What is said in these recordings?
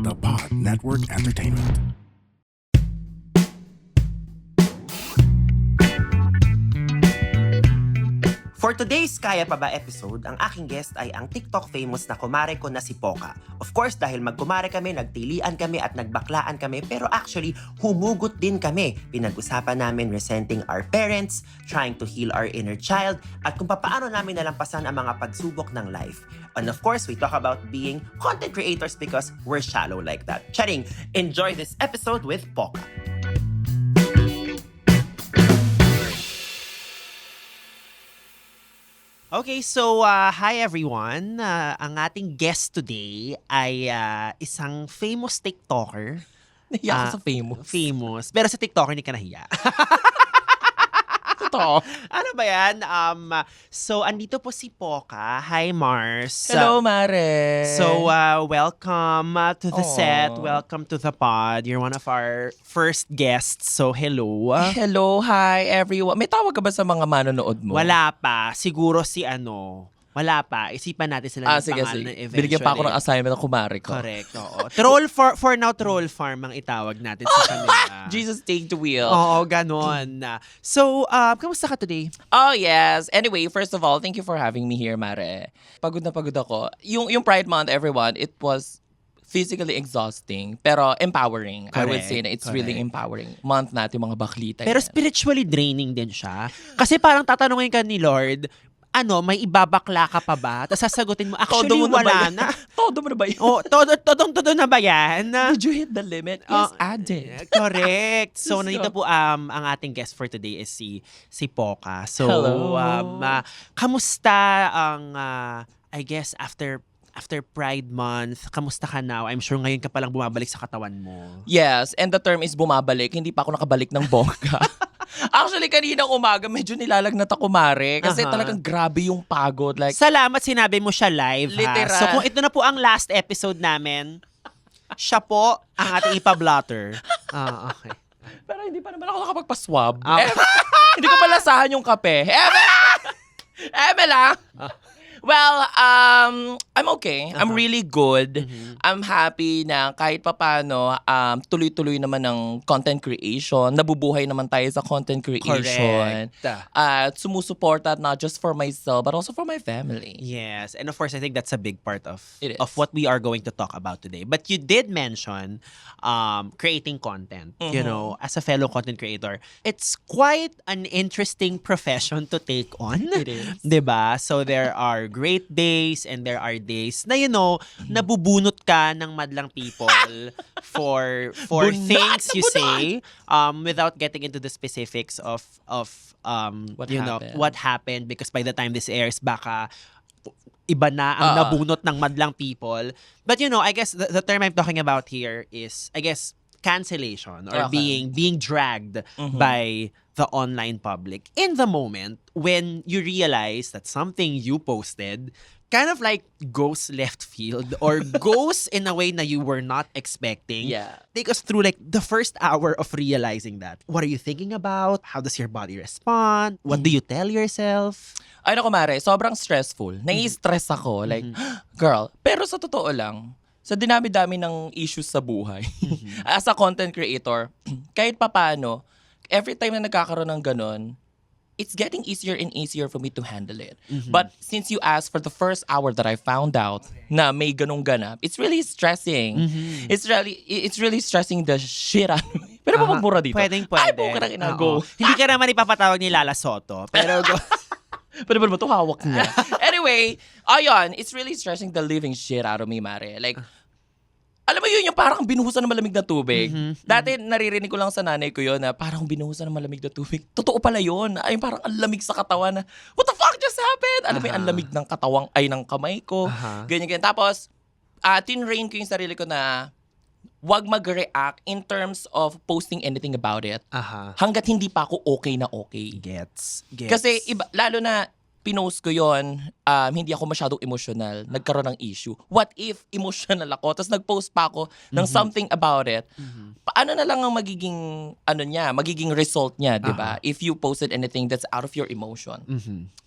The Pod Network Entertainment. For today's Kaya Pa Ba episode, ang aking guest ay ang TikTok famous na kumare ko na si Poca. Of course, dahil magkumare kami, nagtilian kami at nagbaklaan kami, pero actually, humugot din kami. Pinag-usapan namin resenting our parents, trying to heal our inner child, at kung paano namin nalampasan ang mga pagsubok ng life. And of course, we talk about being content creators because we're shallow like that. Charing, enjoy this episode with Poca. Okay, so hi everyone. Ang ating guest today ay isang famous TikToker. Nahiya ako sa famous. Famous. Pero sa TikToker, hindi ka nahiya. Totoo. Ano ba yan? So, andito po si Poca. Hi, Mars. Hello, Mare. So, welcome to the Aw. set. Welcome to the pod. You're one of our first guests. So, hello. Hello, hi everyone. May tawag ka ba sa mga manonood mo? Wala pa. Siguro si Wala pa. Isipan natin sila ng Sige, pangalan sige. eventually. Binigyan pa ako ng assignment ng kumare ko. Correct, oo. For now, Troll Farm ang itawag natin sa kanila. Jesus, take the wheel. Oo, ganon. So, kamusta ka today? Oh, yes. Anyway, first of all, thank you for having me here, Mare. Pagod na pagod ako. Yung Pride Month, everyone, it was physically exhausting, pero empowering. I would Correct, say na it's really correct. empowering. Month natin, mga baklita. Pero yan. spiritually draining din siya. Kasi parang tatanungin ka ni Lord, may ibabakla ka pa ba? Tapos sasagutin mo, actually, Todo mo na ba wala yan? na. Todo mo na ba yun? Oh, todo na ba yan? Did you hit the limit? Yes, I did. Correct. So, Diyos nandito po ko. ang ating guest for today is si Poca. So, Hello. kamusta ang, I guess, after Pride Month, kamusta ka now? I'm sure ngayon ka palang bumabalik sa katawan mo. Yes, and the term is bumabalik. Hindi pa ako nakabalik ng bongga. Actually, kaninang umaga, medyo nilalagnat ako, Mare. Kasi Aha. talagang grabe yung pagod. Like, Salamat sinabi mo siya live, Literal. ha? So, kung ito na po ang last episode namin, siya po ang ating ipablotter. Okay. pero hindi pa naman ako nakapagpa-swab. Ah. Hindi ko malasahan yung kape. Eme lang. Well, I'm okay. I'm really good. I'm happy na kahit papano, tuloy-tuloy naman ng content creation. Nabubuhay naman tayo sa content creation. Correct. At sumusuporta not just for myself, but also for my family. Yes, and of course, I think that's a big part of It is. what we are going to talk about today. But you did mention creating content. You know, as a fellow content creator, it's quite an interesting profession to take on. It is. 'Di ba? So there are great days and there are days na nabubunot ka ng madlang people for Bunot things na you bunot. say without getting into the specifics of What happened. what happened, because by the time this airs baka iba na ang nabunot ng madlang people. But I guess the term I'm talking about here is, I guess, cancellation or Okay. being dragged by the online public in the moment when you realize that something you posted kind of like goes left field or goes in a way na you were not expecting. Yeah. Take us through like the first hour of realizing that. What are you thinking about? How does your body respond? What do you tell yourself? Ay, naku, Mare, sobrang stressful. Nai-stress ako. Like, girl, pero sa totoo lang, sa dinami-dami ng issues sa buhay, as a content creator, kahit papano, every time na nagkakaroon ng ganon, it's getting easier and easier for me to handle it. But since you asked for the first hour that I found out na may ganong ganap, it's really stressing. It's really stressing the shit out of me. Pero Aha. magmura dito. Pwede. Ay, buka na kinago. Oo. Hindi ka naman ipapatawag ni Lala Soto. Pero Pwede ba ito hawak niya? Anyway, ayun, it's really stressing the living shit out of me, Mare. Like, alam mo yun, yung parang binuhusan ng malamig na tubig. Dati naririnig ko lang sa nanay ko yun na parang binuhusan ng malamig na tubig. Totoo pala yun. Ay, parang ang lamig sa katawan na, what the fuck just happened? Alam mo yung ang lamig ng katawang, ng kamay ko. Ganyan. Tapos, tinrain ko yung sarili ko na wag mag-react in terms of posting anything about it Aha. hanggat hindi pa ako okay na okay. Gets. Kasi iba, lalo na pinost ko yon, hindi ako masyadong emotional, nagkaroon ng issue. What if emotional ako, tapos nag-post pa ako ng something about it? Paano na lang ang magiging result niya, di ba? If you posted anything that's out of your emotion.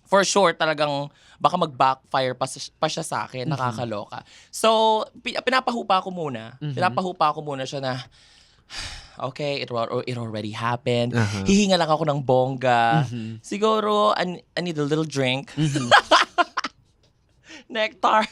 For sure, talagang baka mag-backfire pa siya sa akin, nakakaloka. So, pinapahupa ko muna. Pinapahupa ko muna siya na, okay, it already happened. Hihinga lang ako ng bongga. Siguro, I need a little drink. Nectar,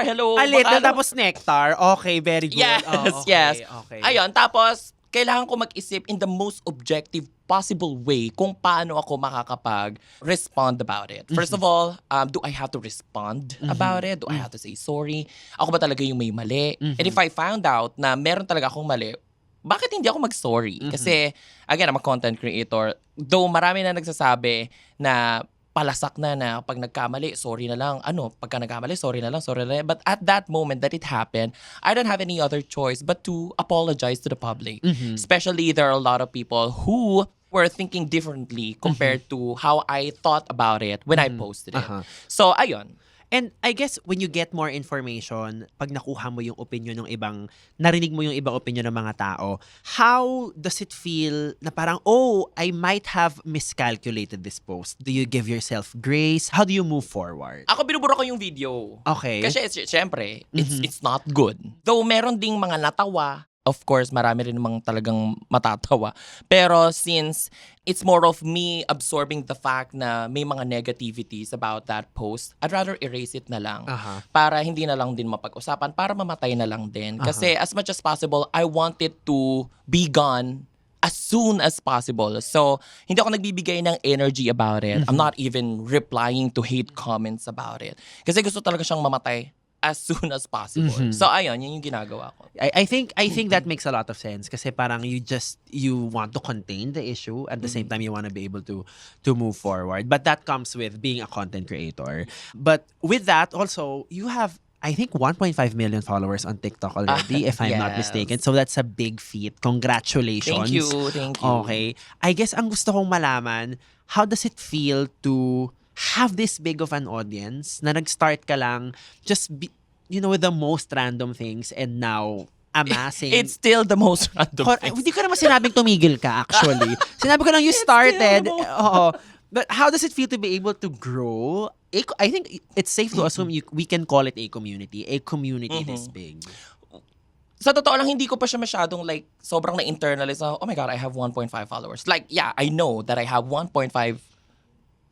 hello. Little tapos nectar. Okay, very good. Yes, okay, yes. Okay. Ayun, tapos, kailangan ko mag-isip in the most objective possible way kung paano ako makakapag-respond about it. First of all, do I have to respond about it? Do I have to say sorry? Ako ba talaga yung may mali? And if I found out na meron talaga akong mali, bakit hindi ako mag-sorry? Kasi, again, I'm a content creator. Though marami na nagsasabi na palasak na pag nagkamali, sorry na lang. Pagka nagkamali, sorry na lang. But at that moment that it happened, I don't have any other choice but to apologize to the public. Especially, there are a lot of people who were thinking differently compared to how I thought about it when I posted it. So, ayun. And I guess when you get more information, pag nakuha mo yung opinion ng ibang, narinig mo yung ibang opinion ng mga tao, how does it feel na parang, I might have miscalculated this post? Do you give yourself grace? How do you move forward? Ako, binubura ko yung video. Okay. Kasi, syempre, it's not good. Though, meron ding mga natawa. Of course, marami rin namang talagang matatawa. Pero since it's more of me absorbing the fact na may mga negativities about that post, I'd rather erase it na lang. Para hindi na lang din mapag-usapan, para mamatay na lang din. Kasi as much as possible, I want it to be gone as soon as possible. So, hindi ako nagbibigay ng energy about it. I'm not even replying to hate comments about it. Kasi gusto talaga siyang mamatay as soon as possible. So, ayun, yun yung ginagawa ko. I think that makes a lot of sense kasi parang you want to contain the issue at the same time you want to be able to move forward. But that comes with being a content creator. But with that also, you have I think 1.5 million followers on TikTok already, if I'm not Yes. mistaken. So that's a big feat. Congratulations. Thank you. Okay. I guess ang gusto kong malaman, how does it feel to have this big of an audience na nag-start ka lang with the most random things and now amassing... It's still the most random thing. Hindi ko naman sinabing tumigil ka actually. Sinabi ko lang you started. Oo. But how does it feel to be able to grow? I think it's safe to assume we can call it a community. A community this big. Sa totoo lang, hindi ko pa siya masyadong sobrang na-internalize na, oh my God, I have 1.5 followers. I know that I have 1.5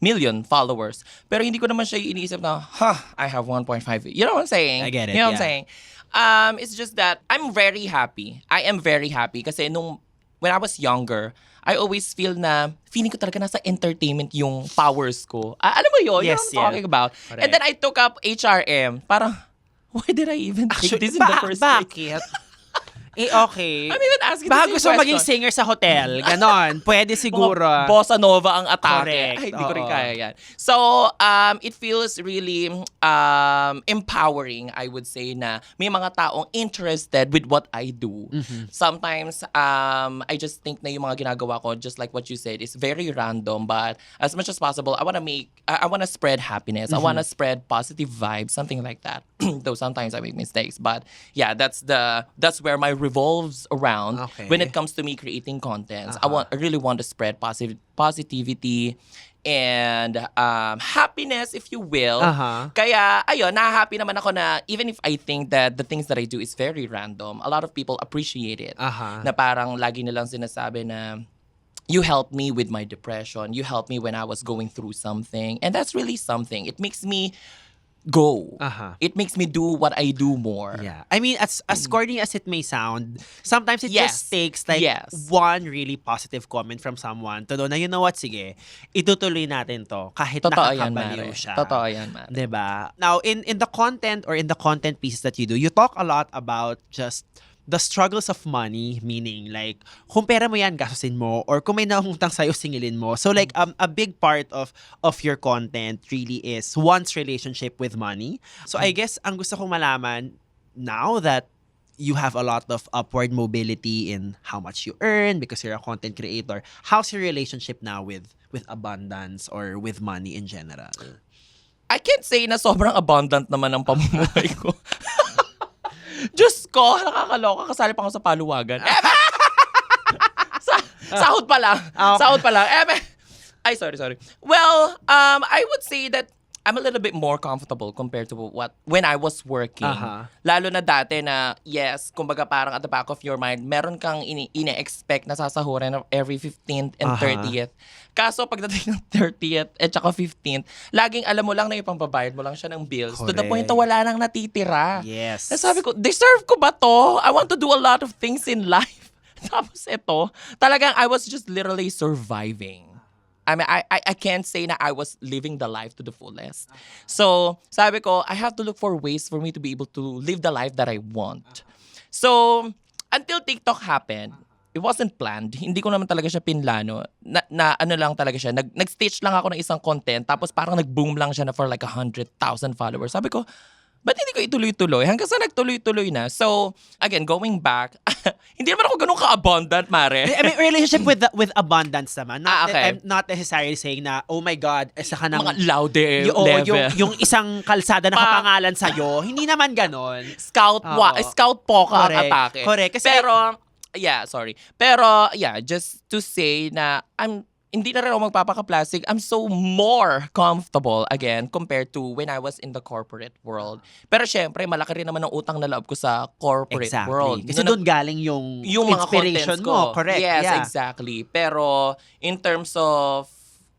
million followers. Pero hindi ko naman siya iniisip na, I have 1.5. You know what I'm saying? I get it, You know what yeah. I'm saying? It's just that I'm very happy. I am very happy kasi when I was younger, I always feel ko talaga nasa entertainment yung powers ko. Alam mo yun? Yes, you know what I'm talking about? Correct. And then I took up HRM. Parang, why did I even take this in the first place? Bakit? Okay. I'm even asking Baka the gusto same maging question. singer sa hotel. Ganon. Pwede siguro. Mga bossa nova ang atake. Correct. Ay, hindi ko rin Oo. kaya yan. So, it feels really empowering, I would say, na may mga taong interested with what I do. Sometimes, I just think na yung mga ginagawa ko, just like what you said, is very random. But as much as possible, I want to spread happiness. I want to spread positive vibes, something like that. Though sometimes I make mistakes. But yeah, that's where my revolves around Okay. when it comes to me creating contents. I really want to spread positivity and happiness, if you will. Kaya, ayun, nahahappy naman ako na even if I think that the things that I do is very random, a lot of people appreciate it. Na parang lagi nilang sinasabi na, you helped me with my depression. You helped me when I was going through something. And that's really something. It makes me go. It makes me do what I do more. Yeah. I mean, as corny as it may sound, sometimes it Yes. just takes Yes. one really positive comment from someone to know na, you know what, sige, itutuloy natin to kahit Totoo yan, nakakabaliw Mare. siya. Totoo yan, Mare. Diba? Now, in the content or in the content pieces that you do, you talk a lot about just the struggles of money, meaning kung pera mo yan, gastusin mo, or kung may naungutang sa'yo, singilin mo. So a big part of your content really is one's relationship with money. So I guess ang gusto kong malaman, now that you have a lot of upward mobility in how much you earn because you're a content creator, how's your relationship now with with abundance or with money in general? I can't say na sobrang abundant naman ang pamumuhay ko. Diyos ko, nakakaloka. Kasali pa ako sa paluwagan. Sahod pa lang. Sahod pa lang. Ay, sorry. Well, I would say that I'm a little bit more comfortable compared to when I was working. Lalo na dati na, yes, kumbaga parang at the back of your mind, meron kang ine-expect na sasahurin every 15th and 30th. Kaso pagdating ng 30th at saka 15th, laging alam mo lang na ipambabayad mo lang siya ng bills. To the point na wala nang natitira. Yes. Na sabi ko, deserve ko ba to? I want to do a lot of things in life. Tapos ito, talagang I was just literally surviving. I mean, I can't say na I was living the life to the fullest. So, sabi ko, I have to look for ways for me to be able to live the life that I want. So, until TikTok happened, it wasn't planned. Hindi ko naman talaga siya pinlano. Na ano lang talaga siya. Nag-stitch lang ako ng isang content, tapos parang nag-boom lang siya na for like 100,000 followers. Sabi ko, ba't hindi ko ituloy-tuloy? Hanggang sa nagtuloy-tuloy na. So, again, going back, hindi naman ako ganun ka-abundant, Mare. I mean, relationship with abundance naman. Okay. I'm not necessarily saying na, oh my God, isa ka ng... Mga laude yung, level. yung isang kalsada na kapangalan sa'yo. Hindi naman ganon. Scout po ka ang Correct. atake. Correct. Kasi, Pero, just to say na hindi na rin ako magpapaka-plastic. I'm so more comfortable again compared to when I was in the corporate world. Pero syempre, malaki rin naman ang utang na loob ko sa corporate world. Kasi doon galing yung mga inspiration contents mo. ko. Correct. Yes, yeah. exactly. Pero in terms of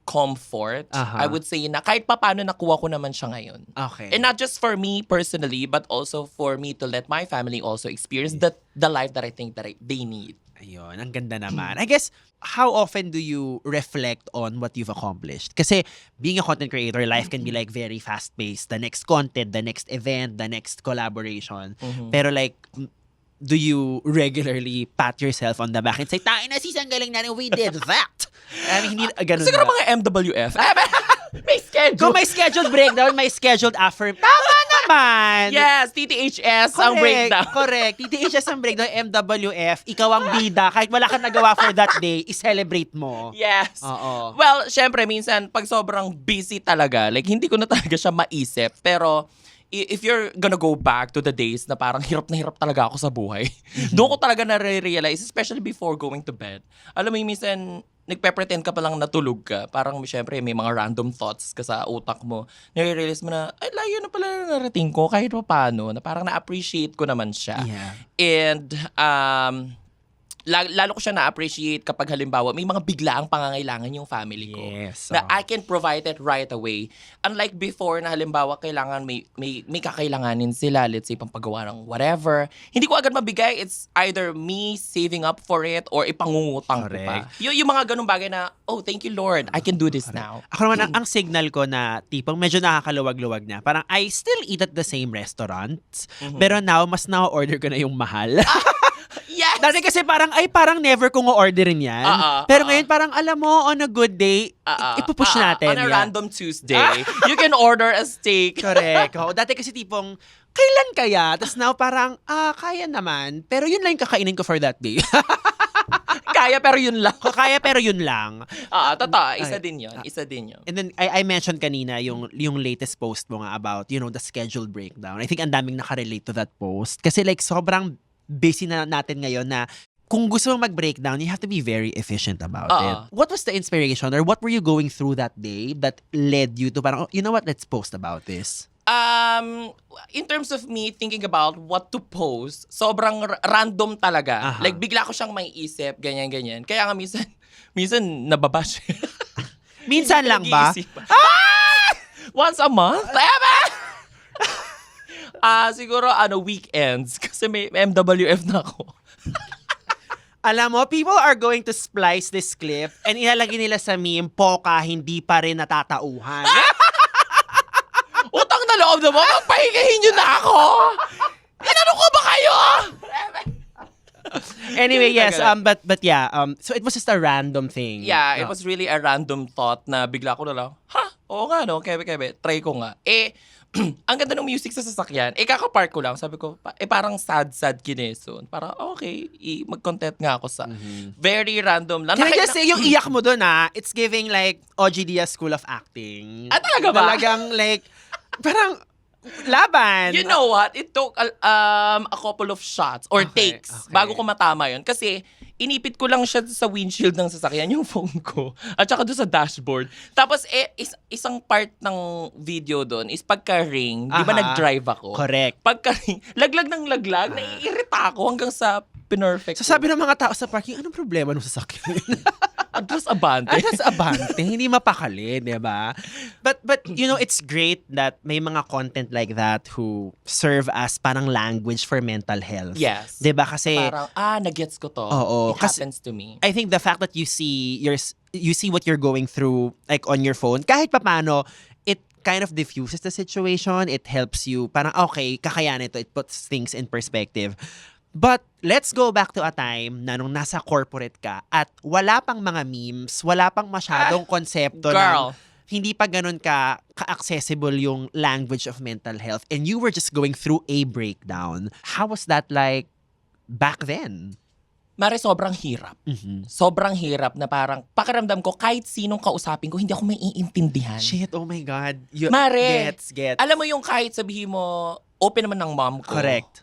comfort, I would say na kahit papaano nakuha ko naman siya ngayon. Okay. And not just for me personally, but also for me to let my family also experience the life that I think that they need. Ayun, ang ganda naman. I guess, how often do you reflect on what you've accomplished? Kasi being a content creator, life can be like very fast-paced. The next content, the next event, the next collaboration. Pero like, do you regularly pat yourself on the back and say, "Tain na sis, ang galing natin, we did that." I mean, hindi ganun Siguro ba? mga MWF. May schedule. Kung may scheduled breakdown, may scheduled affirm. Tama naman! Yes, TTHS ang breakdown. Correct. TTHS ang breakdown, MWF, ikaw ang bida. Kahit wala kang nagawa for that day, i-celebrate mo. Yes. Oo. Well, syempre, minsan, pag sobrang busy talaga, like, hindi ko na talaga siya maisip. Pero, if you're gonna go back to the days na parang hirap na hirap talaga ako sa buhay, doon ko talaga na-realize, especially before going to bed. Alam mo, minsan, nagpe-pretend ka pa lang natulog ka. Parang, syempre, may mga random thoughts ka sa utak mo. Nare-realize mo na, ay, layo na pala na narating ko, kahit pa paano, na parang na-appreciate ko naman siya. Yeah. And, lalo ko siya na-appreciate kapag halimbawa may mga biglaang pangangailangan yung family ko. Yes. Na I can provide it right away. Unlike before na halimbawa kailangan may kakailanganin sila, let's say pampagawa ng whatever. Hindi ko agad mabigay. It's either me saving up for it or ipangungutang ko pa. Yung mga ganung bagay na, oh, thank you Lord, I can do this now. Ako naman, ang signal ko na tipong medyo nakakaluwag-luwag na. Parang I still eat at the same restaurants. Pero now, mas na-order ko na yung mahal. Yes! Dati kasi parang never kong orderin yan. Pero ngayon parang alam mo, on a good day, ipupush natin. On a random Tuesday, you can order a steak. Correct. Dati kasi tipong, kailan kaya? Tapos now parang, kaya naman. Pero yun lang yung kakainin ko for that day. Kaya pero yun lang. Kaya pero yun lang. Totoo. Isa din yun. And then, I mentioned kanina yung latest post mo nga about, the scheduled breakdown. I think ang daming nakarelate to that post. Kasi like, sobrang busy na natin ngayon na kung gusto mong mag-breakdown, you have to be very efficient about it. What was the inspiration or what were you going through that day that led you to parang, you know what, let's post about this? In terms of me thinking about what to post, sobrang random talaga. Like, bigla ko siyang may isip, ganyan-ganyan. Kaya nga minsan nababash. Minsan lang ba? Once a month? Siguro weekends kasi may MWF na ako. Alam mo, people are going to splice this clip and ilalagay nila sa meme, Poca, hindi pa rin natatauhan. Utang na loob naman, magpahingahin nyo na ako! Inano ko ba kayo? Anyway, yes, but yeah, so it was just a random thing. Yeah, it was really a random thought na bigla ko na lang, oo nga no, kebe, try ko nga. ang ganda ng music sa sasakyan. Kakapark ko lang. Sabi ko, parang sad Kineson. Parang, okay, mag-content nga ako sa very random lang. Can I just say, yung iyak mo dun it's giving like OG Diaz School of Acting. Talaga ba? Talagang like, parang laban. You know what? It took a couple of shots or Okay, takes okay. bago ko matama yun. Kasi inipit ko lang siya sa windshield ng sasakyan, yung phone ko. At saka doon sa dashboard. Tapos isang part ng video doon is pagka-ring. Di ba Aha. nag-drive ako? Correct. Pagka-ring, laglag ng laglag, naiirita ako hanggang sa pinerfect. So sabi ng mga tao sa parking, anong problema nung sasakyan? Address abante. That's abante, hindi mapakali, di ba? But you know, it's great that may mga content like that who serve as parang language for mental health. Yes. Di ba? Kasi Parang, nag-gets ko to. Oo, It kasi- happens to me. I think the fact that you see what you're going through like on your phone, kahit papaano, it kind of diffuses the situation. It helps you, parang okay, kakayanin ito. It puts things in perspective. But let's go back to a time na nung nasa corporate ka at wala pang mga memes, wala pang masyadong konsepto Girl. ng hindi pa ganun ka-accessible yung language of mental health and you were just going through a breakdown. How was that like back then? Mare, sobrang hirap. Sobrang hirap na parang pakiramdam ko kahit sinong kausapin ko, hindi ako maiintindihan. Shit, oh my God. Mare, Gets. alam mo yung kahit sabihin mo, open naman ng mom ko. Correct.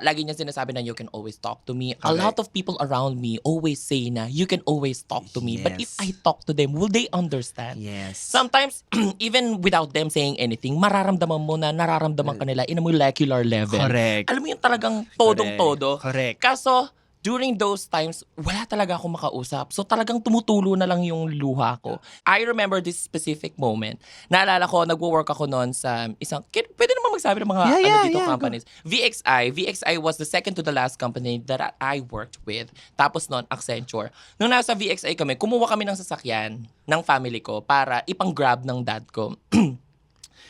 Lagi niya sinasabi na you can always talk to me. A Correct. lot of people around me always say na you can always talk to me. But if Yes. I talk to them, will they understand? Yes. Sometimes, even without them saying anything, mararamdaman mo na nararamdaman ka nila in a molecular level. Correct. Alam mo yung talagang todong-todo. Correct. Kaso, during those times, wala talaga akong makausap. So talagang tumutulo na lang yung luha ko. I remember this specific moment. Naalala ko, nagwo-work ako noon sa isang, pwede naman magsabi ng mga dito companies. VXI was the second to the last company that I worked with. Tapos noon, Accenture. Nung nasa VXI kami, kumuha kami ng sasakyan ng family ko para ipang-grab ng dad ko.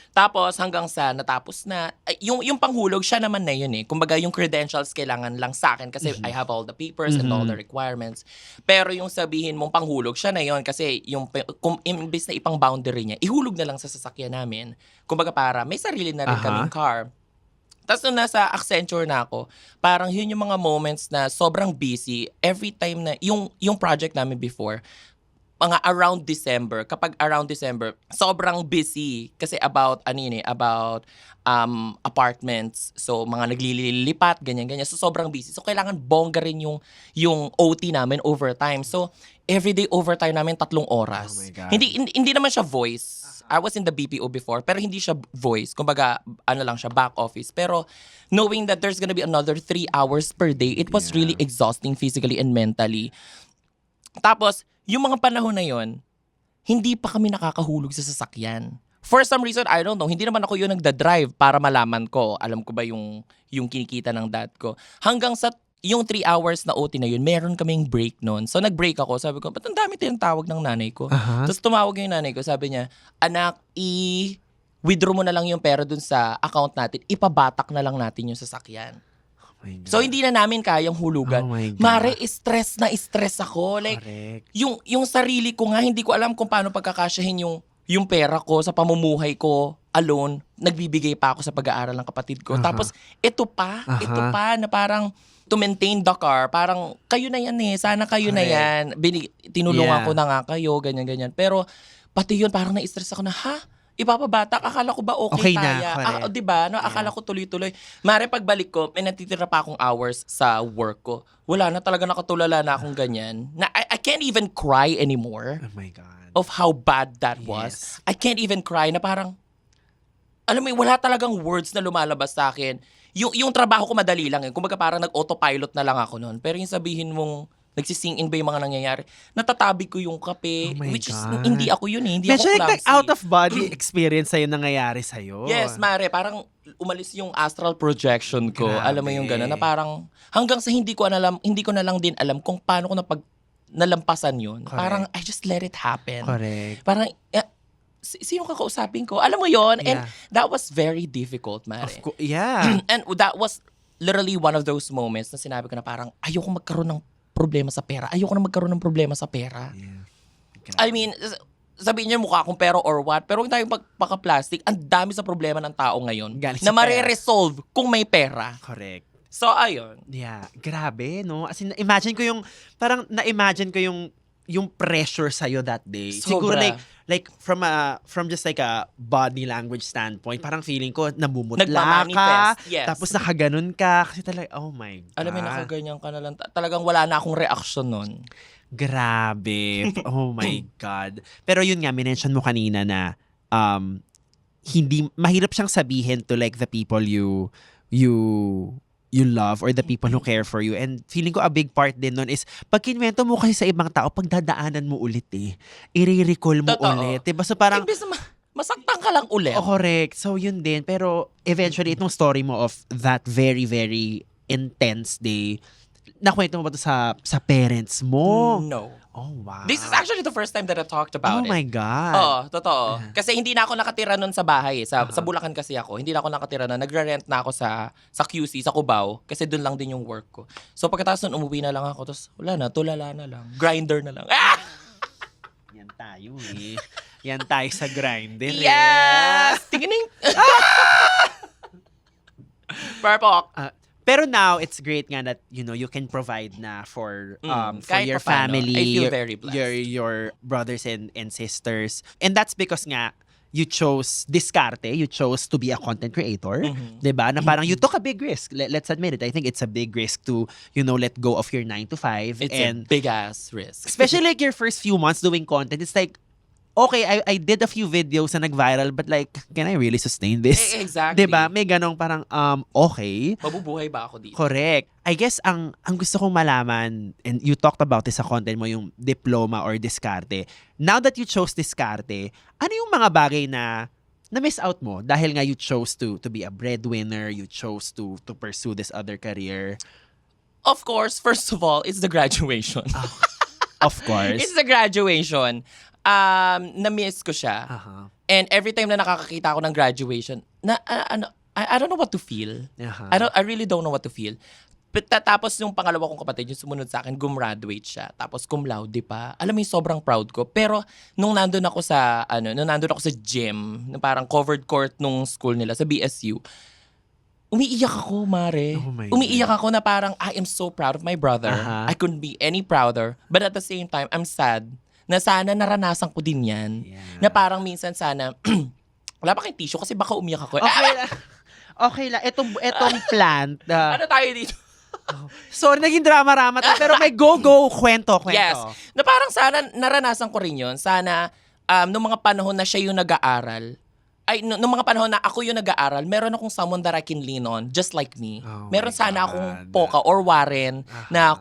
Tapos hanggang sa natapos na, yung panghulog, siya naman na yun eh. Kumbaga yung credentials kailangan lang sa akin kasi I have all the papers and all the requirements. Pero yung sabihin mong panghulog, siya na yun kasi yung, imbis na ipang boundary niya, ihulog na lang sa sasakyan namin. Kumbaga para may sarili na rin kaming car. Tapos nung nasa Accenture na ako, parang yun yung mga moments na sobrang busy. Every time na, yung project namin before, mga around December, kapag around December, sobrang busy kasi about apartments. So mga naglilipat, ganyan-ganyan. So sobrang busy. So kailangan bongga rin yung OT namin overtime. So everyday overtime namin 3 oras. Oh my God. Hindi naman siya voice. I was in the BPO before, pero hindi siya voice. Kumbaga, lang siya, back office. Pero knowing that there's gonna be another 3 hours per day, it was really exhausting physically and mentally. Tapos, yung mga panahon na yon, hindi pa kami nakakahulog sa sasakyan. For some reason, I don't know, hindi naman ako yung nagda-drive para malaman ko, alam ko ba yung kinikita ng dad ko. Hanggang sa yung 3 hours na OT na yun, meron kaming break noon. So nag-break ako, sabi ko, ba't ang dami tinatawag ng nanay ko? Tapos tumawag yung nanay ko, sabi niya, anak, withdraw mo na lang yung pera dun sa account natin, ipabatak na lang natin yung sasakyan. So hindi na namin kayang hulugan. Oh my God. Mare, stress ako. Like, Correct. yung sarili ko nga, hindi ko alam kung paano pagkakasyahin yung pera ko sa pamumuhay ko alone. Nagbibigay pa ako sa pag-aaral ng kapatid ko. Tapos, ito pa na parang to maintain the car, parang kayo na yan eh. Sana kayo na yan. Tinulungan ko na nga kayo, ganyan-ganyan. Pero, pati yun, parang na-stress ako na, ipapabatak, akala ko ba okay na, kaya? correct. Diba? No? Akala ko tuloy-tuloy. Mare, pagbalik ko, may natitira pa akong hours sa work ko. Wala na talaga, nakatulala na akong ganyan. Na I can't even cry anymore Oh my God. of how bad that was. I can't even cry na parang, alam mo, wala talagang words na lumalabas sa akin. Yung trabaho ko madali lang eh. Kumbaga parang nag-autopilot na lang ako noon. Pero yung sabihin mong, nagsising in ba yung mga nangyayari? Natatabi ko yung kape, Oh my which is, God. hindi ako yun eh. Hindi Medyo ako like clumsy. out-of-body experience sa'yo nangyayari sa'yo. Yes, Mare, parang umalis yung astral projection ko. Grabe. Alam mo yung gano'n, na parang hanggang sa hindi ko na lang din alam kung paano ko nalampasan yun. Correct. Parang I just let it happen. Correct. Parang, sino kakausapin ko? Alam mo yon. And Yeah. that was very difficult, Mare. Yeah. And that was literally one of those moments na sinabi ko na parang ayoko magkaroon ng problema sa pera. I mean, sabihin niyo mukha akong pero or what, pero huwag tayong pagpaka-plastic. Ang dami sa problema ng tao ngayon Galing na sa pera. mare-resolve kung may pera. Correct. So, ayun. Yeah, grabe, no? As in, imagine ko yung, parang na-imagine ko yung pressure sa'yo that day. Siguro Sobra. like from just like a body language standpoint, parang feeling ko namumutla ka, Nagmamanifest, yes. tapos nakaganon ka, kasi talaga, oh my God. Alam mo, nakaganyan ka na lang. Talagang wala na akong reaction nun. Grabe. Oh my God. Pero yun nga, minention mo kanina na hindi, mahirap siyang sabihin to like the people you love or the people who care for you. And feeling ko a big part din nun is pag kinwento mo kasi sa ibang tao, pagdadaanan mo ulit i-recall mo Totoo. ulit. Diba? So parang, Imbis na masaktan ka lang ulit. oh, correct. So yun din. Pero eventually, itong story mo of that very, very intense day, nakwento mo ba ito sa parents mo? No. Oh, wow. This is actually the first time that I talked Oh about it. my God. Oo, totoo. Kasi hindi na ako nakatira nun sa bahay. Sa Bulacan kasi ako. Hindi na ako nakatira nun. Nagre-rent na ako sa QC, sa Cubao. Kasi dun lang din yung work ko. So pagkatapos nun, umuwi na lang ako. Tapos wala na, tulala na lang. Grinder na lang. Ah! Yan tayo eh. Yan tayo sa grinder eh. Yes! Tingin Purple. Pero now, it's great nga that, you can provide na for kahit your papaano. family, I feel very blessed. your brothers and sisters. And that's because nga, you chose diskarte, you chose to be a content creator, diba? Na parang you took a big risk. Let's admit it. I think it's a big risk to, let go of your 9 to 5. It's and a big-ass risk. especially like your first few months doing content, it's like, okay, I did a few videos na nag-viral, but like, can I really sustain this? Exactly. Diba? May ganong parang, okay. Mabubuhay ba ako dito? Correct. I guess ang gusto kong malaman, and you talked about this sa content mo, yung diploma or diskarte. Now that you chose diskarte, ano yung mga bagay na miss out mo dahil nga you chose to be a breadwinner, you chose to pursue this other career? Of course, first of all, it's the graduation. Of course. It's the graduation. Na-miss ko siya. And every time na nakakakita ako ng graduation, I don't know what to feel. I really don't know what to feel. Tapos yung pangalawa kong kapatid, yung sumunod sa akin, gumraduate siya. Tapos cum laude pa. Alam mo yung sobrang proud ko. Pero nung nandun ako sa gym, na parang covered court nung school nila, sa BSU, umiiyak ako, Mare. Oh my Umiiyak ako na parang, I am so proud of my brother. I couldn't be any prouder. But at the same time, I'm sad na sana naranasan ko din yan. Yeah. Na parang minsan sana, wala pa kayong tissue kasi baka umiyak ako. Okay lang. Okay lang. Etong plant. Ano tayo dito? Sorry, naging drama-rama to, pero may go-go kwento. Yes. Na parang sana naranasan ko rin yun. Sana, nung mga panahon na siya yung nag-aaral, nung mga panahon na ako yung nag-aaral, meron akong someone that I can lean on, just like me. Oh Meron my sana God. akong Poca or Warren na,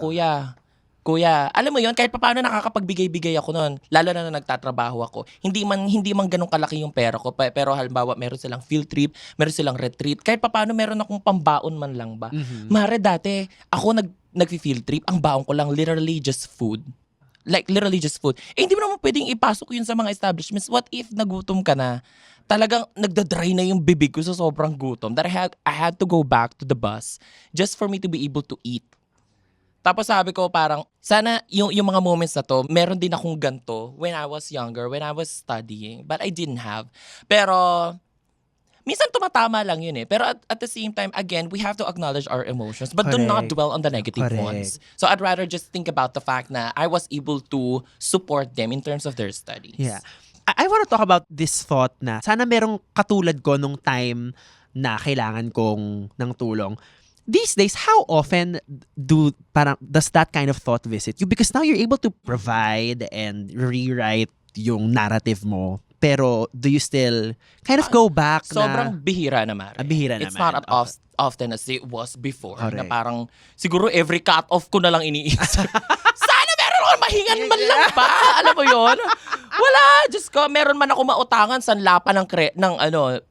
Kuya, alam mo yon kahit paano nakakapagbigay-bigay ako noon, lalo na nagtatrabaho ako. Hindi man ganun kalaki yung pera ko, pero halimbawa meron silang field trip, meron silang retreat, kahit paano meron akong pambaon man lang ba. Mare, dati, ako nag-field trip, ang baon ko lang literally just food. Like, literally just food. Hindi mo naman pwedeng ipasok yun sa mga establishments. What if nagutom ka na? Talagang nagdadry na yung bibig ko sa sobrang gutom that I had to go back to the bus just for me to be able to eat. Tapos sabi ko parang, sana yung mga moments na to, meron din akong ganto when I was younger, when I was studying. But I didn't have. Pero, minsan tumatama lang yun eh. Pero at the same time, again, we have to acknowledge our emotions. But do not Correct. dwell on the negative Correct. ones. So I'd rather just think about the fact na I was able to support them in terms of their studies. Yeah. I want to talk about this thought na sana merong katulad ko nung time na kailangan kong ng tulong. These days, how often does that kind of thought visit you? Because now you're able to provide and rewrite yung narrative mo. Pero do you still kind of go back Sobrang na... bihira na, Mare. Bihira It's naman. not as often as it was before. Correct. Na parang, siguro every cut-off ko na lang iniisip. Sana meron ako mahingan man lang ba? Alam mo yon? Wala! Diyos ko, meron man ako mautangan sanla pa ng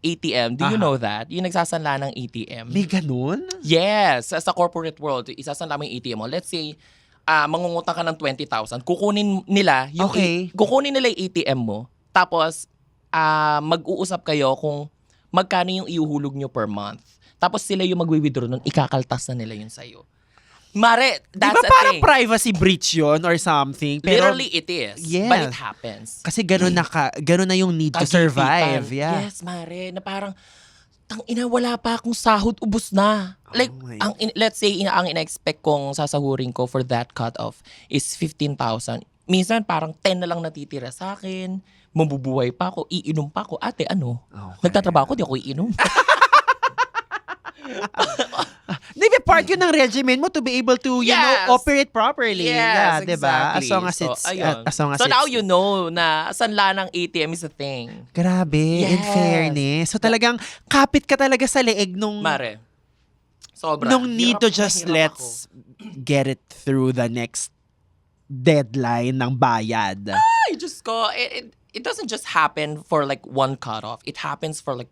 ATM. Do you know that? Yung nagsasanla ng ATM. May ganun? Yes! Sa corporate world, isasanla mo yung ATM mo. Let's say, mangungutang ka ng 20,000. Kukunin nila yung ATM mo. Tapos, mag-uusap kayo kung magkano yung iuhulog nyo per month. Tapos sila yung magwi-withdraw nun, ikakaltas na nila yun sa'yo. Mare, Di that's ba a parang thing. privacy breach yun or something? Pero, Literally, it is. Yes. But it happens. kasi gano'n na yung need to survive. Kagipitan. Yeah. Yes, Mare, na parang, tangina, wala pa akong sahod, ubos na. Like, my let's say, ang ina-expect kong sasahurin ko for that cut-off is 15,000. Minsan, parang 10 na lang natitira sa akin. Mabubuhay pa ako, iinom pa ako. Ate, ano? Okay. Nagtatrabaho ako, di ako iinom. Di ba part yun ng regimen mo to be able to, you Yes. know, operate properly. Yeah, Yes, di ba? exactly. As long as So, it's, ayun. as long as So it's, now you know na sanla ng ATM is a thing. grabe, in Yes. fairness. So talagang kapit ka talaga sa leeg nung, Mare, sobra. nung need to Hirap na just hirap let's get it through the next deadline ng bayad. Ay, Diyos ko, it doesn't just happen for like one cutoff. It happens for like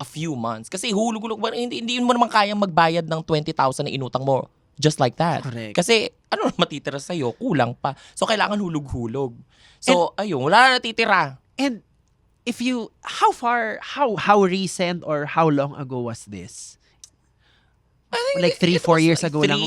a few months. Kasi hulog-hulog, hindi mo naman kayang magbayad ng 20,000 na inutang mo. Just like that. Correct. Kasi ano na matitira sa'yo? Kulang pa. So, kailangan hulog-hulog. So, ayun, wala na natitira. And if you, how recent or how long ago was this? I think Like 3-4 it was years like ago lang.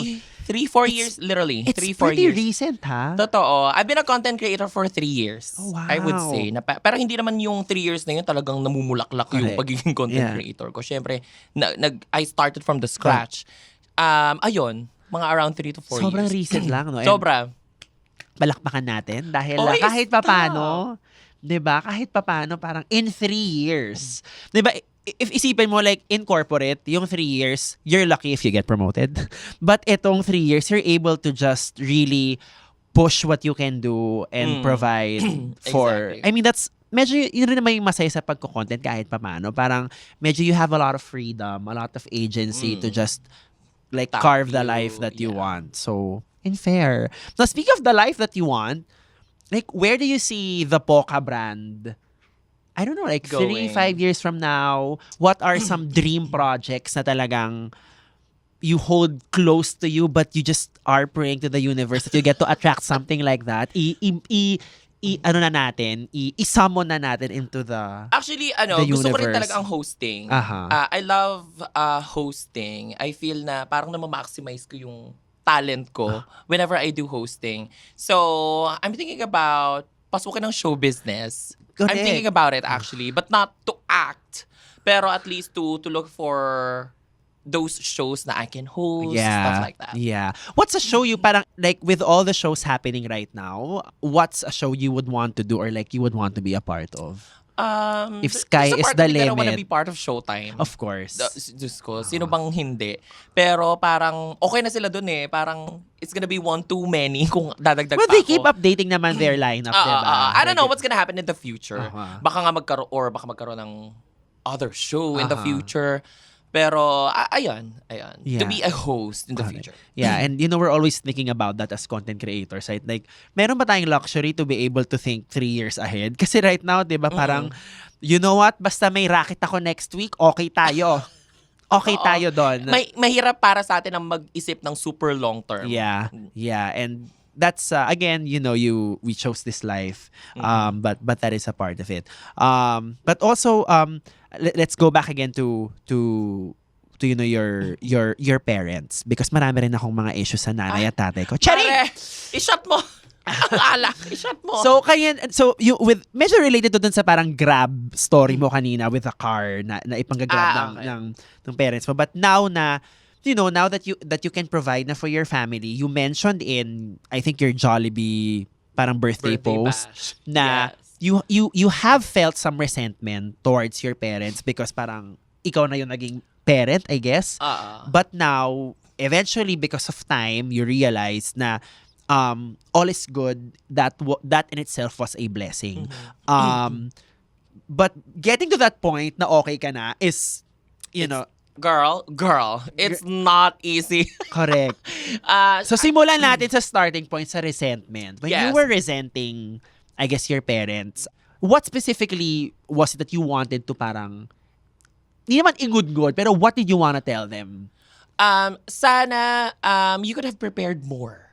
3-4 years, literally. It's 3-4 pretty years. recent, ha? Totoo. I've been a content creator for 3 years. Oh, wow. I would say. Pero hindi naman yung 3 years na yun talagang namumulaklak yung Correct. pagiging content Yeah. creator ko. Siyempre, I started from the scratch. Ayun, mga around 3 to 4 Sobrang years. recent lang, no? And Sobra. palakpakan natin dahil Oy, kahit stop. papano, 'di ba? Kahit papano parang in 3 years. 'Di ba? If isipin mo like in corporate, yung 3 years, you're lucky if you get promoted. But itong 3 years, you're able to just really push what you can do and provide for Exactly. I mean that's medyo yun rin naman yung masaya sa pagko-content kahit papano. Parang medyo you have a lot of freedom, a lot of agency to just like Tap carve the you, life that you yeah. want. So, in fair. Now, speak of the life that you want, like, where do you see the Poca brand? I don't know, like, Going. 3-5 years from now, what are some dream projects na talagang you hold close to you but you just are praying to the universe that you get to attract something like that? I-summon na natin into the... Actually, The gusto ko rin universe. talaga ang hosting. Aha. I love hosting. I feel na parang na-maximize ko yung talent ko whenever I do hosting. So, I'm thinking about pasukin ng show business. I'm Correct. thinking about it actually, but not to act. Pero at least to look for those shows na I can host, stuff like that. Yeah. What's a show you parang like with all the shows happening right now, what's a show you would want to do or like you would want to be a part of? If sky there's a is part the of me that I wanna limit. be part of Showtime. Of course. Diyos ko, sino bang hindi? Pero parang okay na sila dun eh. Parang it's gonna be one too many kung dadagdag Well, pa they ako. keep updating naman their lineup, diba? I don't know what's gonna happen in the future. Uh-huh. Baka magkaroon ng other show in the Uh-huh. future. Pero, ayun. Yeah. To be a host in the future. Yeah, and you know, we're always thinking about that as content creators, right? Like, meron ba tayong luxury to be able to think 3 years ahead? Kasi right now, di ba, parang, you know what? Basta may racket ako next week, okay tayo. Okay Oo. tayo doon. Mahirap para sa atin ang mag-isip ng super long term. Yeah, yeah, and that's again, you know, we chose this life, but that is a part of it. But also, let's go back again to you know your parents because marami rin akong mga issues sa nanay at tatay ko. Charing! Pare, i-shot mo. Alak, i-shot mo. So you with medyo related to dun sa parang Grab story mo kanina with a car na ipanggagrab okay. ng parents mo. But now na you know, now that you can provide na for your family, you mentioned in I think your Jollibee parang birthday post bash. na Yes. you have felt some resentment towards your parents because parang ikaw na yung naging parent, I guess. But now, eventually, because of time, you realize na all is good. That in itself was a blessing. But getting to that point na okay ka na is, you know, Girl, it's not easy. correct. So simulan natin sa starting point sa resentment. When you Yes. were resenting, I guess, your parents, what specifically was it that you wanted to parang, hindi naman ingud-ngud, pero what did you wanna tell them? Sana you could have prepared more.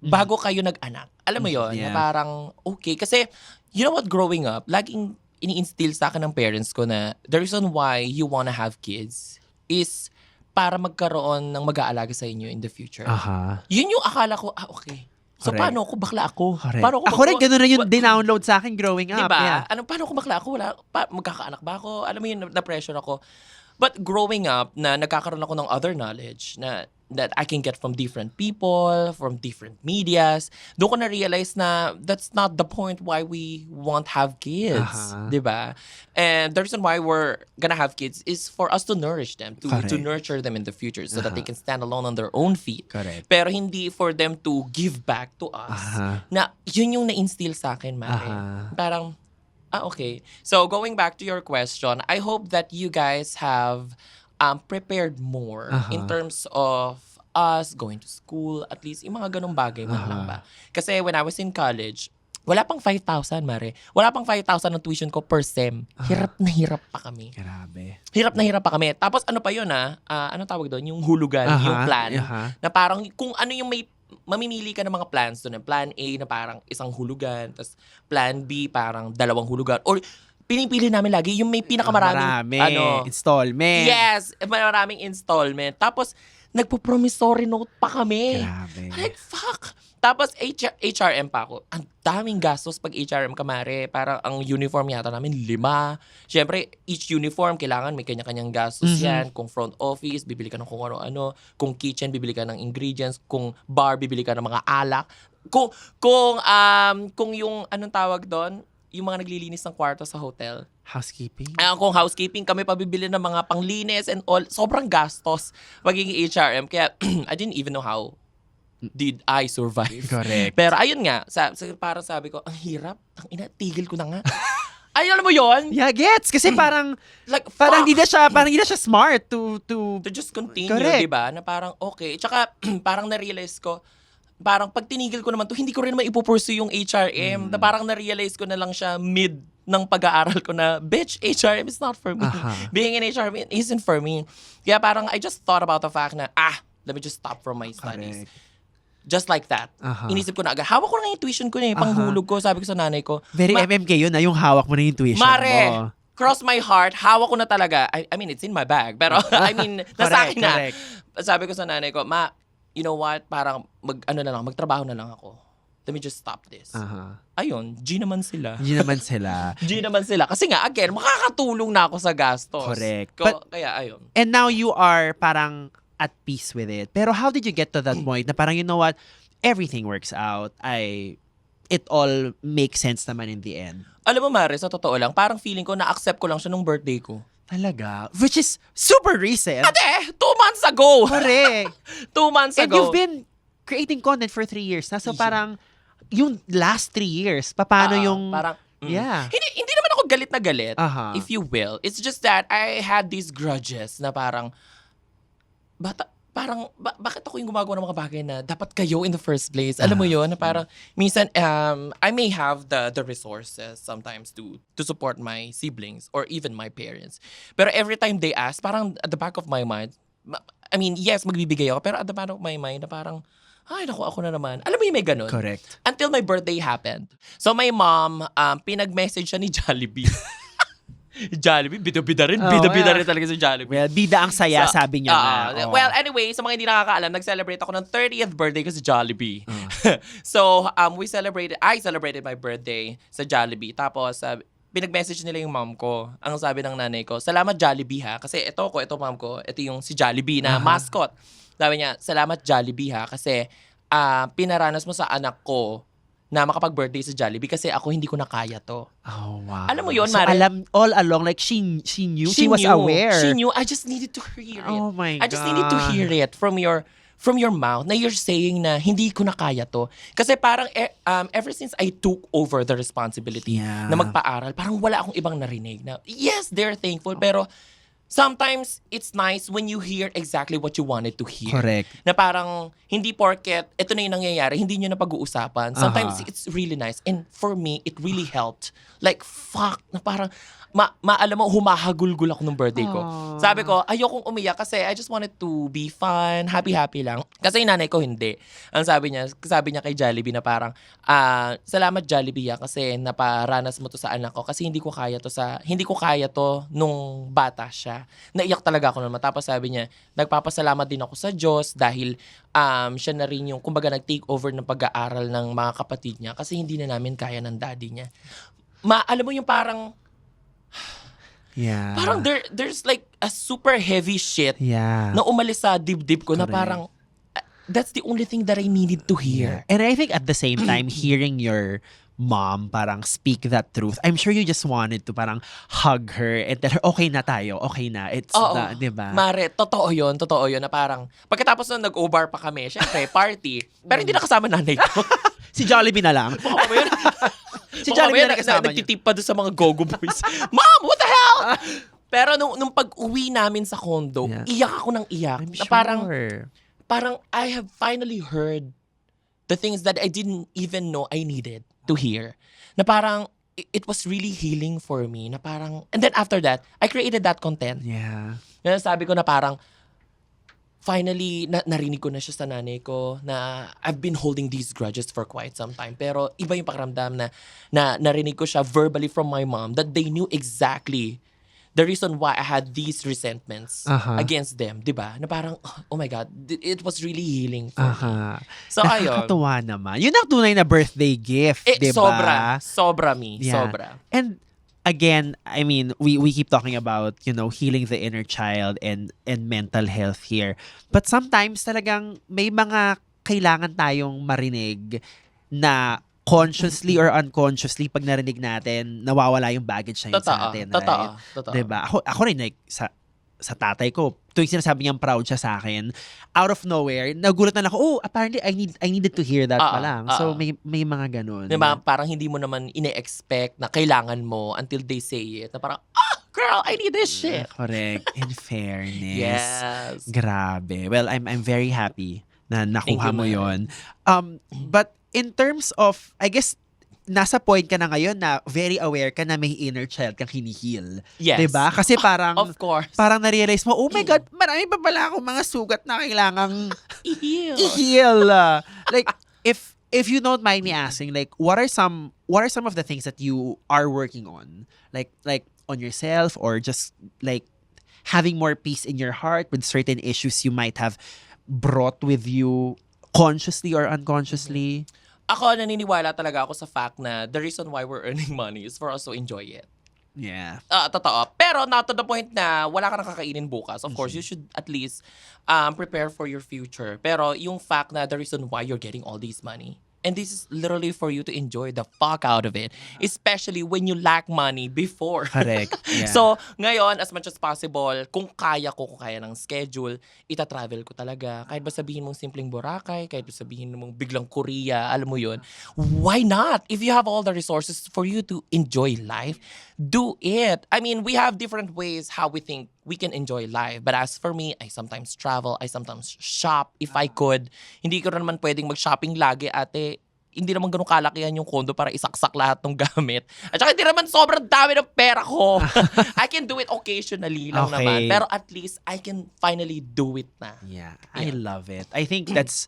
Bago kayo nag-anak. Alam mo yon Yeah. na parang okay. Kasi, you know what, growing up, laging ini-instill sa akin ng parents ko na the reason why you wanna have kids is para magkaroon ng mag-aalaga sa inyo in the future. Aha. Yun yung akala ko, okay. So, Correct. paano ako? Bakla ako. Correct. Paano Ako rin, gano'n rin yung dinownload sa akin growing up. Diba? Yeah. Paano ako bakla ako? Magkakaanak ba ako? Alam mo yun, na-pressure ako. But growing up, na nagkakaroon ako ng other knowledge na that I can get from different people, from different medias, doon ko na-realize na that's not the point why we won't have kids. Aha. Diba? And the reason why we're gonna have kids is for us to nourish them, to Correct. nurture them in the future so that Aha. they can stand alone on their own feet. Correct. Pero hindi for them to give back to us. Aha. Na yun yung na-instill sa akin, Mare. Aha. Parang, okay. So, going back to your question, I hope that you guys have prepared more in terms of us going to school, at least yung mga ganong bagay man lang ba. Kasi when I was in college, wala pang 5,000, Mare. Wala pang 5,000 ng tuition ko per sem. Hirap na hirap pa kami. Grabe. Hirap na hirap pa kami. Tapos ano pa yun anong tawag doon? Yung hulugan, Aha, yung plan. aha. Na parang kung ano yung may mamimili ka ng mga plans doon. Plan A na parang isang hulugan, tapos plan B parang 2 hulugan. Or pinipili namin lagi yung may pinakamaraming Installment. Yes, maraming installment. Tapos nagpo-promissory note pa kami. Grabe. Like, fuck! Tapos, HRM pa ako. Ang daming gastos pag HRM ka, Mare. Parang ang uniform yata namin, 5. Siyempre, each uniform, kailangan may kanya-kanyang gastos yan. Kung front office, bibili ka ng kung ano-ano. Kung kitchen, bibili ka ng ingredients. Kung bar, bibili ka ng mga alak. Kung yung, anong tawag doon? Yung mga naglilinis ng kwarto sa hotel. Housekeeping. Kung housekeeping, kami pabibili ng mga panglinis and all. Sobrang gastos magiging HRM. Kaya, I didn't even know how did I survive. Correct. Pero ayun nga, parang sabi ko, ang hirap. Ang tigil ko na nga. Ay, alam mo yon? Yeah, gets. Kasi parang, Like, parang fuck! hindi na siya smart to To just continue, Correct. di ba? Na parang, okay. Tsaka, parang na-realize ko, parang pag tinigil ko naman to, hindi ko rin naman ipupursue yung HRM. Na parang na-realize ko na lang siya mid ng pag-aaral ko na, bitch, HRM is not for me. Aha. Being in HRM isn't for me. Kaya parang, I just thought about the fact na, let me just stop from my studies. Correct. Just like that. Aha. Inisip ko na agad. Hawak ko na yung tuition ko na panghulog ko. Sabi ko sa nanay ko, Very MMK yun na yung hawak mo na yung tuition Mare, mo. cross my heart, hawak ko na talaga. I mean, it's in my bag. Pero, I mean, nasa akin na. Correct. Sabi ko sa nanay ko, Ma, you know what? Parang, magtrabaho na lang ako. Let me just stop this. Aha. Ayun, G naman sila. Yun naman sila. G naman sila. Kasi nga, again, makakatulong na ako sa gastos. Correct. Kaya, ayun. And now you are parang at peace with it. Pero how did you get to that point na parang, you know what, everything works out. It all makes sense naman in the end. Alam mo, Mare, sa totoo lang, parang feeling ko, na-accept ko lang siya nung birthday ko. Talaga? Which is super recent. Ate, 2 months ago! Correct. 2 months And ago. you've been creating content for 3 years na. So parang, yung last 3 years, paano yung... Parang, Yeah. Hindi naman ako galit na galit, Aha. if you will. It's just that I had these grudges na parang, bakit ako yung gumagawa ng mga bagay na dapat kayo in the first place? Alam mo yun? Na parang, minsan, I may have the resources sometimes to support my siblings or even my parents. Pero every time they ask, parang at the back of my mind, I mean, yes, magbibigay ako, pero at the back of my mind, na parang, ay, naku, ako na naman. Alam mo yung may ganun? Correct. Until my birthday happened. So my mom, pinag-message siya ni Jollibee. Jollibee, bida-bida rin. Bida-bida rin talaga si Jollibee. Well, bida ang saya, sabi niya na. Well, anyway, sa mga hindi nakakaalam, nag-celebrate ako ng 30th birthday ko sa Jollibee. So, I celebrated my birthday sa Jollibee. Tapos, pinag-message nila yung mom ko. Ang sabi ng nanay ko, salamat Jollibee ha. Kasi ito mom ko, ito yung si Jollibee na mascot. Sabi niya, salamat Jollibee ha. Kasi pinaranas mo sa anak ko na makapag-birthday sa Jollibee kasi ako hindi ko na kaya to. Oh, wow. Alam mo yun, so, Mare? all along, like, she knew? She was aware? She knew. I just needed to hear it. Oh my I just needed to hear it from your mouth na you're saying na hindi ko na kaya to. Kasi parang ever since I took over the responsibility Yeah. na magpaaral, parang wala akong ibang narinig na, yes, they're thankful, pero sometimes it's nice when you hear exactly what you wanted to hear. Correct. Na parang hindi porket ito na yung nangyayari, hindi nyo na pag-uusapan. Sometimes it's really nice. And for me, it really helped. Like, fuck, na parang, alam mo, humahagulgul ako nung birthday ko. Sabi ko, ayokong umiyak kasi I just wanted to be fun, happy-happy lang. Kasi yung nanay ko hindi. Ang sabi niya kay Jollibee na parang, salamat Jollibee kasi naparanas mo to sa anak ko kasi hindi ko kaya to nung bata siya. siya. Naiyak talaga ako naman. Tapos sabi niya, nagpapasalamat din ako sa Diyos dahil siya na rin yung, kumbaga, nag-take over ng pag-aaral ng mga kapatid niya kasi hindi na namin kaya ng daddy niya. Alam mo yung parang Yeah. parang there's like a super heavy shit Yeah. na umalis sa dibdib ko na Correct. parang that's the only thing that I needed to hear. And I think at the same time, hearing your mom parang speak that truth, I'm sure you just wanted to parang hug her and tell her, okay na tayo, okay na. It's Oo. na, di ba? Mare, totoo yun na parang, pagkatapos na nag-O-bar pa kami, syempre, party, pero hindi nakasama nanay ko. Si Jollibee na lang. Baka ba yun? Si Jollibee na kasama niyo. Nagtitip pa doon sa mga go-go boys. Mom, what the hell? Pero nung pag-uwi namin sa condo, Yeah. iyak ako ng iyak. I'm Na sure. parang I have finally heard the things that I didn't even know I needed to hear. Na parang, it was really healing for me. Na parang, and then after that, I created that content. Yeah. Yan sabi ko na parang, finally, narinig ko na siya sa nanay ko na I've been holding these grudges for quite some time. Pero iba yung pakiramdam na narinig ko siya verbally from my mom that they knew exactly the reason why I had these resentments against them. Diba? Na parang, oh my God, it was really healing for me. Aha. So, ayun. Nakakatuwa naman. Yun ang tunay na birthday gift, di ba? Sobra me. Yeah. Sobra. And again, I mean, we keep talking about, healing the inner child and mental health here. But sometimes talagang may mga kailangan tayong marinig na consciously or unconsciously pag narinig natin, nawawala yung baggage na yun sa atin. Right? Totoo. Diba? Ako rin, like, sa tatay ko, tuwing sinasabi niyang proud siya sa akin, out of nowhere, nagulat na lang ako, apparently I needed to hear that pa lang. So may mga ganun. Diba? Parang hindi mo naman ine-expect na kailangan mo until they say it. Na parang, girl, I need this shit. Correct. In fairness. Yes. Grabe. Well, I'm very happy na nakuha Thank mo you, yon. But in terms of, I guess, nasa point ka na ngayon na very aware ka na may inner child kang hinihil. Yes. Diba? Kasi parang, Of course. parang na-realize mo, oh my God, marami pa pala akong mga sugat na kailangang I-heal. i-heal. Like, if you don't mind me asking, like, what are some of the things that you are working on? Like on yourself, or just like having more peace in your heart with certain issues you might have brought with you consciously or unconsciously? Ako, naniniwala talaga ako sa fact na the reason why we're earning money is for us to enjoy it. Yeah. Totoo. Pero not to the point na wala ka nakakainin bukas. Of course, you should at least prepare for your future. Pero yung fact na the reason why you're getting all this money, and this is literally for you to enjoy the fuck out of it. Especially when you lack money before. Correct. Yeah. So, ngayon, as much as possible, kung kaya ng schedule, ita-travel ko talaga. Kahit ba sabihin mong simpleng Boracay, kahit ba sabihin mong biglang Korea, alam mo yun. Why not? If you have all the resources for you to enjoy life, do it. I mean, we have different ways how we think we can enjoy life. But as for me, I sometimes travel, I sometimes shop if I could. Hindi ko na naman pwedeng mag-shopping lagi, ate. Hindi naman ganun kalakihan yung kondo para isaksak lahat ng gamit. At saka hindi naman sobrang dami ng pera ko. I can do it occasionally lang Okay. naman. Pero at least I can finally do it na. Yeah, I love it. I think that's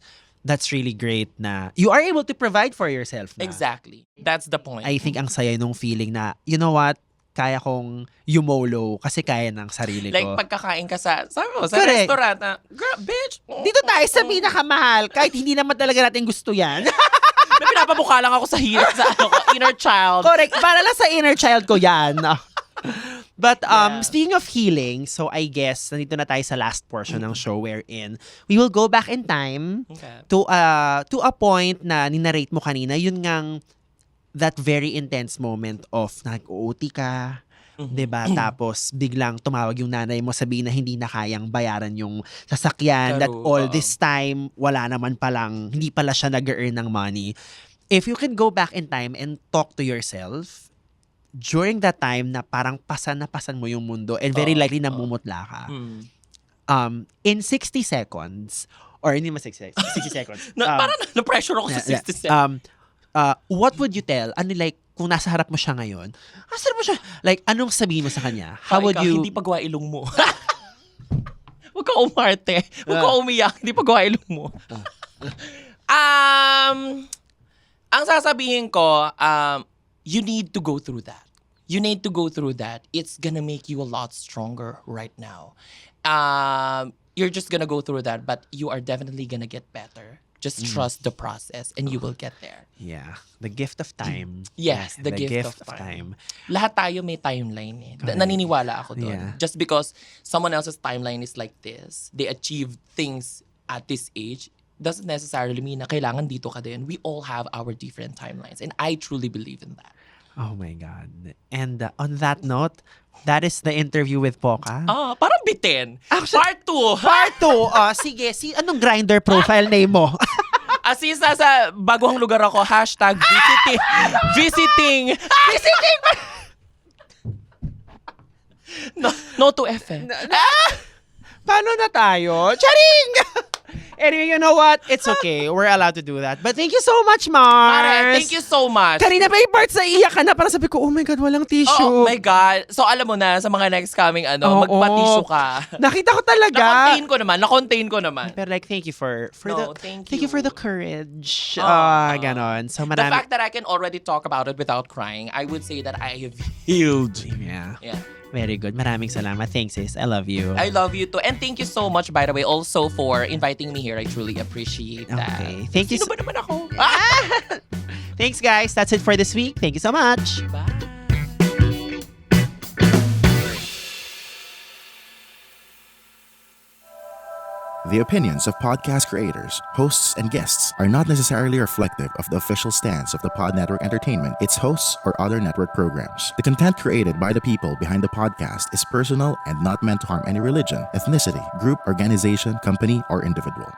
really great na you are able to provide for yourself na. Exactly. That's the point. I think ang saya nung feeling na, you know what, kaya kong yumolo kasi kaya ng sarili like ko. pagkakain ka sa, sabi mo, sa Correct. restaurant na, girl, bitch. Dito tayo sa pinakamahal, kahit hindi naman talaga natin gusto yan. Na pinapamukha lang ako sa inner child. Correct. Para lang sa inner child ko yan. But speaking of healing, so I guess nandito na tayo sa last portion ng show wherein we will go back in time Okay. to a point na ninarrate mo kanina, yun ngang that very intense moment of nag-OT ka, 'di ba? Tapos biglang tumawag yung nanay mo, sabihin na hindi na kayang bayaran yung sasakyan, that True, all oo. this time wala naman palang, hindi pala siya nag-earn ng money. If you can go back in time and talk to yourself during that time na parang pasan mo yung mundo and very likely namumutla ka. In 60 seconds, or hindi mas 60 seconds. Parang na-pressure ako sa 60 seconds. What would you tell? Ano, like, kung nasa harap mo siya ngayon, mo siya? Like, anong sabihin mo sa kanya? How would you... Hindi pagwa ilong mo. Huwag ka umarte. Huwag ka umiyak. Hindi pagwa ilong mo. Ang sasabihin ko, you need to go through that. You need to go through that. It's gonna make you a lot stronger right now. You're just gonna go through that, but you are definitely gonna get better. Just trust the process and you will get there. Yeah. The gift of time. Yes, the gift of time. Lahat tayo may timeline eh. Naniniwala ako doon. Yeah. Just because someone else's timeline is like this, they achieve things at this age, doesn't necessarily mean na kailangan dito ka din. We all have our different timelines and I truly believe in that. Oh my God. And on that note, that is the interview with Poca. Parang bitin. Part 2. Part 2. Sige, anong Grindr profile name mo? Since nasa bagong lugar ako, hashtag visiting. No to FM. Paano na tayo? Charing! Anyway, you know what? It's okay. We're allowed to do that. But thank you so much, Mars. Mare, thank you so much. Kanina pa yung parts na iiyak ka na. Parang sabi ko, oh my God, walang tissue. Oh my God. So alam mo na, sa mga next coming, Oo. magpa-tissue ka. Nakita ko talaga. Na-contain ko naman. Pero like, thank you for No, the thank you for you. the courage. Ah. Ganon. So The marami. fact that I can already talk about it without crying, I would say that I have healed. Yeah. Yeah. Very good. Maraming salamat. Thanks, sis. I love you. I love you too. And thank you so much, by the way, also for inviting me here. I truly appreciate that. Okay. Thank you. Sino ba naman ako? Thanks, guys. That's it for this week. Thank you so much. Bye. The opinions of podcast creators, hosts, and guests are not necessarily reflective of the official stance of the Pod Network Entertainment, its hosts, or other network programs. The content created by the people behind the podcast is personal and not meant to harm any religion, ethnicity, group, organization, company, or individual.